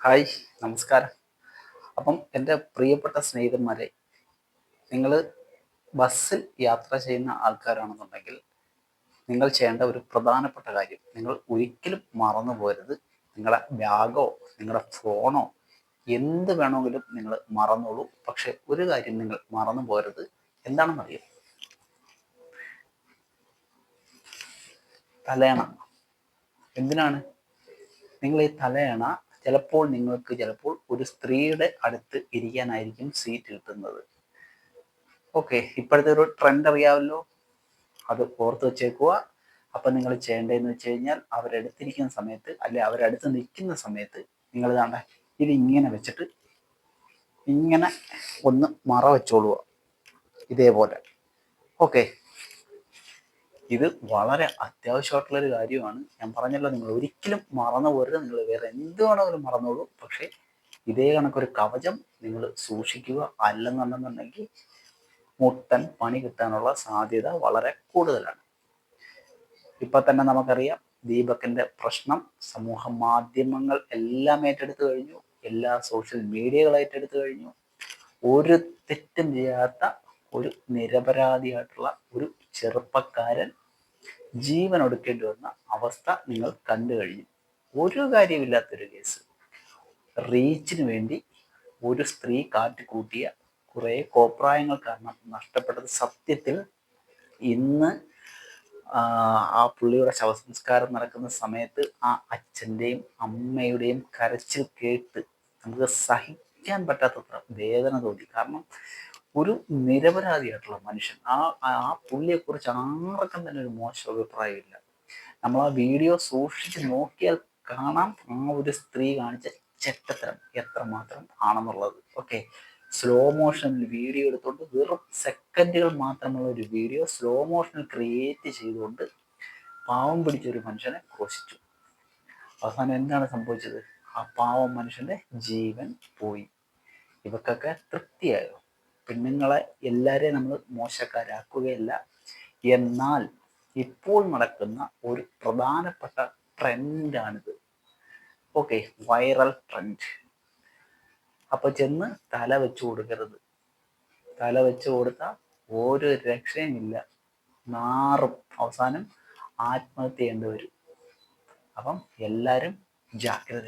Hi, നമസ്കാരം. അപ്പം എൻ്റെ പ്രിയപ്പെട്ട സ്നേഹിതന്മാരെ, നിങ്ങൾ ബസ്സിൽ യാത്ര ചെയ്യുന്ന ആൾക്കാരാണെന്നുണ്ടെങ്കിൽ നിങ്ങൾ ചെയ്യേണ്ട ഒരു പ്രധാനപ്പെട്ട കാര്യം, നിങ്ങൾ ഒരിക്കലും മറന്നു പോകരുത്. നിങ്ങളുടെ ബാഗോ നിങ്ങളുടെ ഫോണോ എന്ത് വേണമെങ്കിലും നിങ്ങൾ മറന്നോളൂ. പക്ഷെ ഒരു കാര്യം നിങ്ങൾ മറന്നു പോകരുത്. എന്താണെന്നറിയോ? തലയണ. എന്തിനാണ് നിങ്ങൾ ഈ തലയണ? ചിലപ്പോൾ ഒരു സ്ത്രീയുടെ അടുത്ത് ഇരിക്കാനായിരിക്കും സീറ്റ് കിട്ടുന്നത്. ഓക്കെ, ഇപ്പോഴത്തെ ഒരു ട്രെൻഡ് അറിയാമല്ലോ, അത് ഓർത്ത് വെച്ചേക്കുക. അപ്പൊ നിങ്ങൾ ചെയ്യേണ്ടതെന്ന് വെച്ച് കഴിഞ്ഞാൽ അവരെടുത്തിരിക്കുന്ന സമയത്ത്, അല്ലെ അവരടുത്ത് നിൽക്കുന്ന സമയത്ത്, നിങ്ങൾ കാണാ ഇത് ഇങ്ങനെ വെച്ചിട്ട് ഇങ്ങനെ ഒന്ന് മറ വെച്ചോളുക, ഇതേപോലെ. ഓക്കെ, ഇത് വളരെ അത്യാവശ്യമായിട്ടുള്ളൊരു കാര്യമാണ്. ഞാൻ പറഞ്ഞല്ലോ, നിങ്ങൾ ഒരിക്കലും മറന്നു പോരുത്. നിങ്ങൾ വേറെ എന്ത് വേണമെങ്കിലും മറന്നോളൂ, പക്ഷേ ഇതേ കണക്കൊരു കവചം നിങ്ങൾ സൂക്ഷിക്കുക. അല്ലെന്നുണ്ടെന്നുണ്ടെങ്കിൽ മുട്ടൻ പണി കിട്ടാനുള്ള സാധ്യത വളരെ കൂടുതലാണ്. ഇപ്പൊ തന്നെ നമുക്കറിയാം, ദീപകിന്റെ പ്രശ്നം സമൂഹ മാധ്യമങ്ങൾ എല്ലാം ഏറ്റെടുത്തു കഴിഞ്ഞു. എല്ലാ സോഷ്യൽ മീഡിയകൾ ഏറ്റെടുത്തു കഴിഞ്ഞു. ഒരു തെറ്റും ചെയ്യാത്ത ഒരു നിരപരാധിയായിട്ടുള്ള ഒരു ചെറുപ്പക്കാരൻ ജീവൻ ഒടുക്കേണ്ടി വന്ന അവസ്ഥ നിങ്ങൾ കണ്ടു കഴിഞ്ഞു. ഒരു കാര്യമില്ലാത്തൊരു കേസ്. റീച്ചിന് വേണ്ടി ഒരു സ്ത്രീ കാട്ടിക്കൂട്ടിയ കുറെ കോപ്രായങ്ങൾ കാരണം നഷ്ടപ്പെട്ടത്. സത്യത്തിൽ ഇന്ന് ആ പുള്ളിയുടെ ശവസംസ്കാരം നടക്കുന്ന സമയത്ത് ആ അച്ഛൻ്റെയും അമ്മയുടെയും കരച്ചിൽ കേട്ട് നമുക്ക് സഹിക്കാൻ പറ്റാത്തത്ര വേദന തോന്നി. കാരണം ഒരു നിരപരാധിയായിട്ടുള്ള മനുഷ്യൻ, ആ പുള്ളിയെക്കുറിച്ച് ആർക്കും തന്നെ ഒരു മോശം അഭിപ്രായമില്ല. നമ്മൾ ആ വീഡിയോ സൂക്ഷിച്ച് നോക്കിയാൽ കാണാം ആ ഒരു സ്ത്രീ കാണിച്ച ചെറ്റത്തരം എത്രമാത്രം ആണെന്നുള്ളത്. ഓക്കെ, സ്ലോ മോഷനിൽ വീഡിയോ എടുത്തുകൊണ്ട്, വെറും സെക്കൻഡുകൾ മാത്രമുള്ള ഒരു വീഡിയോ സ്ലോ മോഷനിൽ ക്രിയേറ്റ് ചെയ്തുകൊണ്ട് പാവം പിടിച്ചൊരു മനുഷ്യനെ ക്രോശിച്ചു. അവസാനം എന്താണ് സംഭവിച്ചത്? ആ പാവം മനുഷ്യന്റെ ജീവൻ പോയി. ഇവർക്കൊക്കെ തൃപ്തിയായോ? പെണ്ണുങ്ങളെ എല്ലാവരെയും നമ്മൾ മോശക്കാരാക്കുകയല്ല. എന്നാൽ ഇപ്പോൾ നടക്കുന്ന ഒരു പ്രധാനപ്പെട്ട ട്രെൻഡാണിത്. Okay, viral trend. അപ്പൊ ചെന്ന് തല വെച്ച് കൊടുക്കരുത്. തല വെച്ച് കൊടുത്താൽ ഒരു രക്ഷയുമില്ല, നാറും. അവസാനം ആത്മഹത്യ ചെയ്യേണ്ടി വരും. അപ്പം എല്ലാവരും ജാഗ്രത.